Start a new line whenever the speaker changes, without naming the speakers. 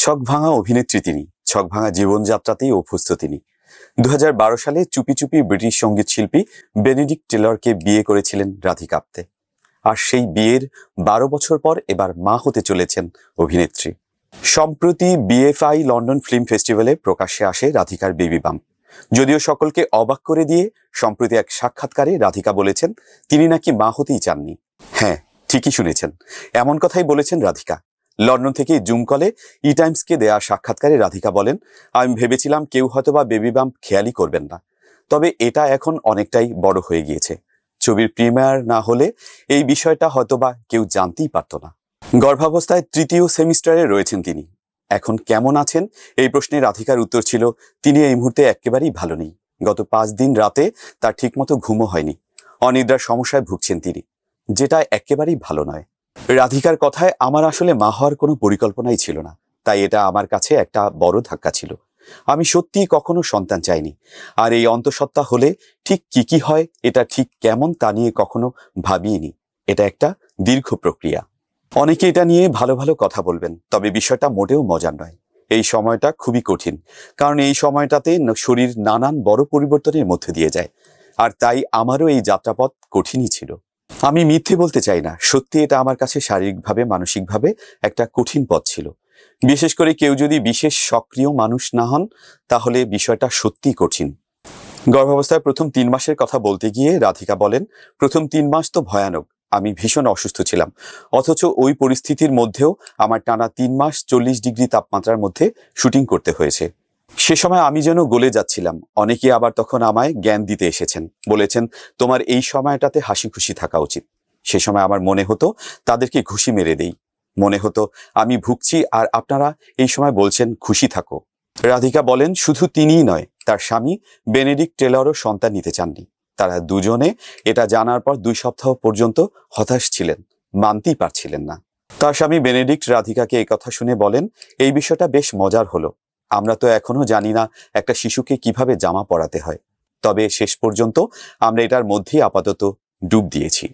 ছকভাঙা অভিনেত্রী তিনি, ছকভাঙা জীবনযাত্রাতেই অভ্যস্ত তিনি। 2012 সালে চুপি চুপি ব্রিটিশ সঙ্গীত শিল্পী বেনেডিক্ট টেলরকে বিয়ে করেছিলেন রাধিকা আপ্তে। আর সেই বিয়ের 12 বছর পর এবার মা হতে চলেছেন অভিনেত্রী। সম্প্রতি বিএফআই লন্ডন ফিল্ম ফেস্টিভ্যালে প্রকাশ্যে আসে রাধিকার বেবি বাম্প। যদিও সকলকে অবাক করে দিয়ে সম্প্রতি এক সাক্ষাৎকারে রাধিকা বলেছেন তিনি নাকি মা হতেই চাননি। হ্যাঁ, ঠিকই শুনেছেন, এমন কথাই বলেছেন রাধিকা। লন্ডন থেকে জুম কলে টাইমসকে দেয়া সাক্ষাৎকারে রাধিকা বলেন, আমি ভেবেছিলাম কেউ হয়তোবা বেবি বাম্প খেয়ালই করবেন না, তবে এটা এখন অনেকটাই বড় হয়ে গিয়েছে। ছবির প্রিমিয়ার না হলে এই বিষয়টা হয়তোবা কেউ জানতেই পারত না। গর্ভাবস্থায় 3য় সেমিস্টারে রয়েছেন তিনি। এখন কেমন আছেন এই প্রশ্নে রাধিকার উত্তর ছিল, তিনি এই মুহূর্তে একেবারেই ভালো নেই। গত 5 দিন রাতে তার ঠিকমতো ঘুমও হয়নি। অনিদ্রার সমস্যায় ভুগছেন তিনি, যেটা একেবারেই ভালো নয়। রাধিকার কথায়, আমার আসলে মা হওয়ার কোনো পরিকল্পনাই ছিল না, তাই এটা আমার কাছে একটা বড় ধাক্কা ছিল। আমি সত্যিই কখনো সন্তান চাইনি, আর এই অন্তঃসত্ত্বা হলে ঠিক কি হয়, এটা ঠিক কেমন তা নিয়ে কখনো ভাবিনি। এটা একটা দীর্ঘ প্রক্রিয়া। অনেকে এটা নিয়ে ভালো ভালো কথা বলবেন, তবে বিষয়টা মোটেও মজার নয়। এই সময়টা খুবই কঠিন, কারণ এই সময়টাতে শরীর নানান বড় পরিবর্তনের মধ্যে দিয়ে যায়। আর তাই আমারও এই যাত্রাপথ কঠিনই ছিল। আমি মিথ্যে বলতে চাই না, সত্যি এটা আমার কাছে শারীরিকভাবে মানসিকভাবে একটা কঠিন পথ ছিল। বিশেষ করে কেউ যদি বিশেষ সক্রিয় মানুষ না হন, তাহলে বিষয়টা সত্যিই কঠিন। গর্ভাবস্থায় প্রথম 3 মাসের কথা বলতে গিয়ে রাধিকা বলেন, প্রথম 3 মাস তো ভয়ানক। আমি ভীষণ অসুস্থ ছিলাম, অথচ ওই পরিস্থিতির মধ্যেও আমার টানা 3 মাস 40 ডিগ্রি তাপমাত্রার মধ্যে শুটিং করতে হয়েছে। সে সময় আমি যেন গলে যাচ্ছিলাম। অনেকে আবার তখন আমায় জ্ঞান দিতে এসেছেন, বলেছেন তোমার এই সময়টাতে হাসি খুশি থাকা উচিত। সে সময় আমার মনে হতো তাদেরকে ঘুষি মেরে দেই। মনে হতো আমি ভুগছি আর আপনারা এই সময় বলছেন খুশি থাকো। রাধিকা বলেন, শুধু তিনিই নয়, তার স্বামী বেনেডিক্ট টেলরও সন্তান নিতে চাননি। তারা দুজনে এটা জানার পর 2 সপ্তাহ পর্যন্ত হতাশ ছিলেন, মানতেই পারছিলেন না। তার স্বামী বেনেডিক্ট রাধিকাকে এই কথা শুনে বলেন, এই বিষয়টা বেশ মজার হলো। আমরা তো এখনো জানি না একটা শিশুকে কিভাবে জামা পরাতে হয়, তবে শেষ পর্যন্ত আমরা এটার মধ্যেই আপাতত ডুব দিয়েছি।